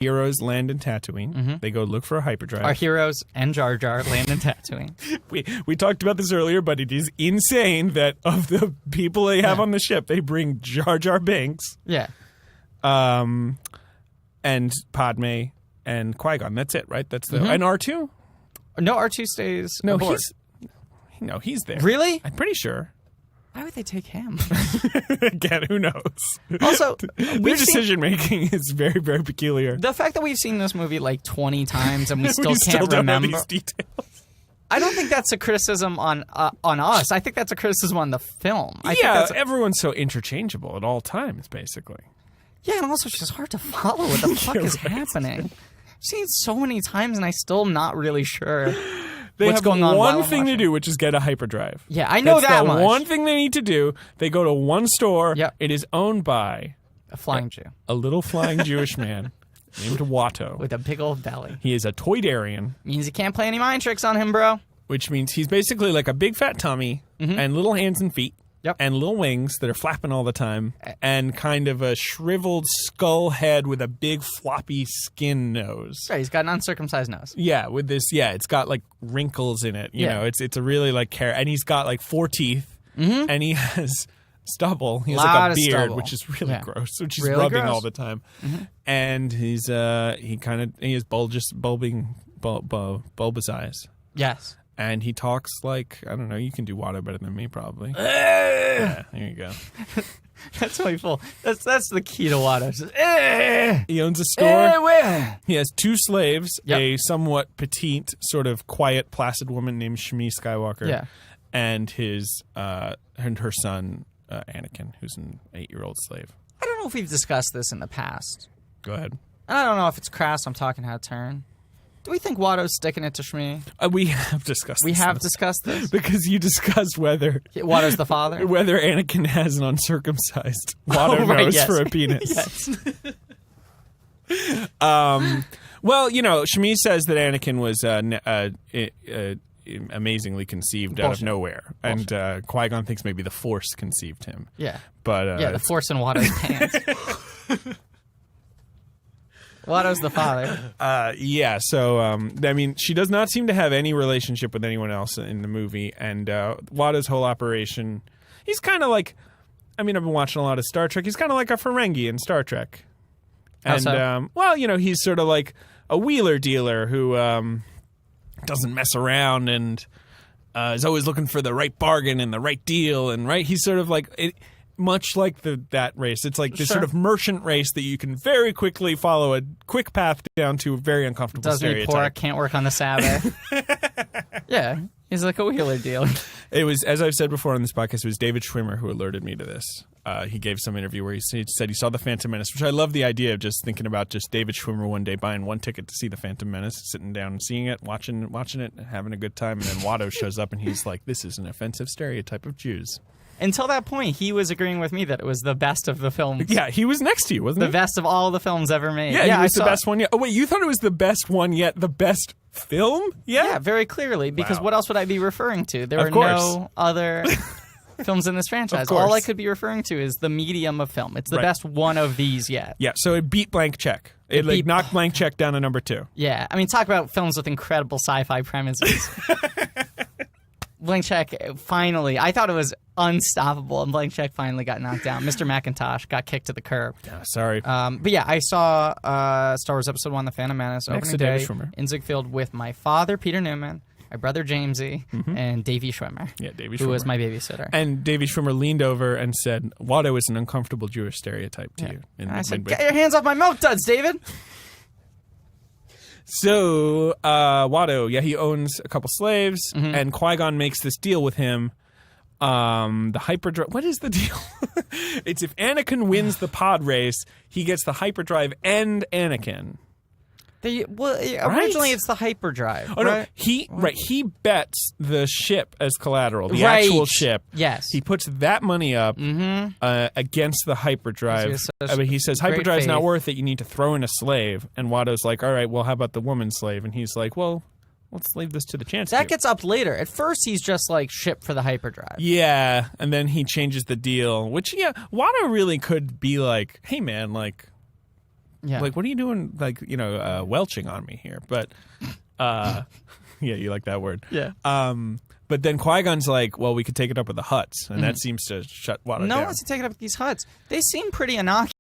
heroes land in Tatooine. They go look for a hyperdrive. Our heroes and Jar Jar land in Tatooine. We talked about this earlier, but it is insane that of the people they have on the ship, they bring Jar Jar Binks. Yeah. And Padme and Qui-Gon. That's it, right? That's the and R2? No, R2 stays aboard. He's there. Really? I'm pretty sure. Why would they take him? Again, who knows? Also, their decision-making is very, very peculiar. The fact that we've seen this movie like 20 times and we still can't don't remember know these details. I don't think that's a criticism on us. I think that's a criticism on the film. I think that's everyone's so interchangeable at all times, basically. Yeah, and also it's just hard to follow what the fuck is happening. I've seen it so many times and I still am not really sure what's going on. One thing to do, which is get a hyperdrive. Yeah, I know that's that much. One thing they need to do. They go to one store. Yep. It is owned by a flying Jew. A little flying Jewish man named Watto. With a big old belly. He is a toydarian. Means you can't play any mind tricks on him, bro. Which means he's basically like a big fat tummy and little hands and feet. Yep. And little wings that are flapping all the time, and kind of a shriveled skull head with a big floppy skin nose. Right, he's got an uncircumcised nose. Yeah, with this, it's got like wrinkles in it. You know, it's a really like and he's got like 4 teeth, and he has stubble. He has like a beard, stubble. Which is really gross, which he's really rubbing gross. all the time. And he's he has bulbous eyes. Yes. And he talks like, I don't know, you can do Watto better than me, probably. Yeah, there you go. That's really full. That's the key to Watto. He owns a store. He has 2 slaves, a somewhat petite, sort of quiet, placid woman named Shmi Skywalker, and his and her son, Anakin, who's an 8-year-old slave. I don't know if we've discussed this in the past. Go ahead. I don't know if it's crass. I'm talking out of turn. Do we think Watto's sticking it to Shmi? We have discussed this. We have discussed this? Because you discussed whether... Watto's the father? Whether Anakin has an uncircumcised Watto nose for a penis. Yes. Well, you know, Shmi says that Anakin was amazingly conceived out of nowhere. And Qui-Gon thinks maybe the Force conceived him. Yeah. But the Force in Watto's pants. Watto's the father. So, I mean, she does not seem to have any relationship with anyone else in the movie. And Watto's whole operation, he's kind of like, I mean, I've been watching a lot of Star Trek. He's kind of like a Ferengi in Star Trek. And, well, you know, he's sort of like a wheeler dealer who doesn't mess around and is always looking for the right bargain and the right deal. And he's sort of like... much like that race. It's like this sort of merchant race that you can very quickly follow a quick path down to a very uncomfortable stereotype. Doesn't poor, can't work on the Sabbath. Yeah, he's like a wheeler dealer. It was, as I've said before on this podcast, it was David Schwimmer who alerted me to this. He gave some interview where he said he saw The Phantom Menace, which I love the idea of just thinking about just David Schwimmer one day buying 1 ticket to see The Phantom Menace, sitting down and seeing it, watching it, having a good time, and then Watto shows up and he's like, this is an offensive stereotype of Jews. Until that point, he was agreeing with me that it was the best of the films. Yeah, he was next to you, wasn't he? The best of all the films ever made. Yeah, he was the best one yet. Oh, wait, you thought it was the best one yet? The best film yet? Yeah, very clearly, because what else would I be referring to? There are no other films in this franchise. All I could be referring to is the medium of film. It's the best one of these yet. Yeah, so it beat Blank Check. It like knocked Blank Check down to number 2. Yeah, I mean, talk about films with incredible sci-fi premises. Blank Check, finally, I thought it was unstoppable, and Blank Check finally got knocked down. Mr. Macintosh got kicked to the curb. Yeah, sorry. But yeah, I saw Star Wars Episode 1, The Phantom Menace, opening day in Ziegfeld with my father, Peter Newman, my brother, Jamesy, and Davey Schwimmer. Yeah, Davey Schwimmer. Who was my babysitter. And Davey Schwimmer leaned over and said, Watto is an uncomfortable Jewish stereotype to you. And I said, get your hands off my milk duds, David! So, Watto, he owns a couple slaves, and Qui-Gon makes this deal with him. The hyperdrive... What is the deal? It's if Anakin wins the pod race, he gets the hyperdrive and Anakin. Originally it's the hyperdrive. Oh, right? No, he bets the ship as collateral, the actual ship. Yes. He puts that money up against the hyperdrive. He says, hyperdrive's not worth it, you need to throw in a slave. And Watto's like, all right, well, how about the woman slave? And he's like, well, let's leave this to the chance. That gets up later. At first, he's just like, ship for the hyperdrive. Yeah, and then he changes the deal, which, Watto really could be like, hey, man, like, Yeah. Like, what are you doing? Like, welching on me here. But, yeah, you like that word. Yeah. But then Qui-Gon's like, well, we could take it up with the Hutts, and that seems to shut Watto No down. one wants to take it up with these Hutts. They seem pretty innocuous.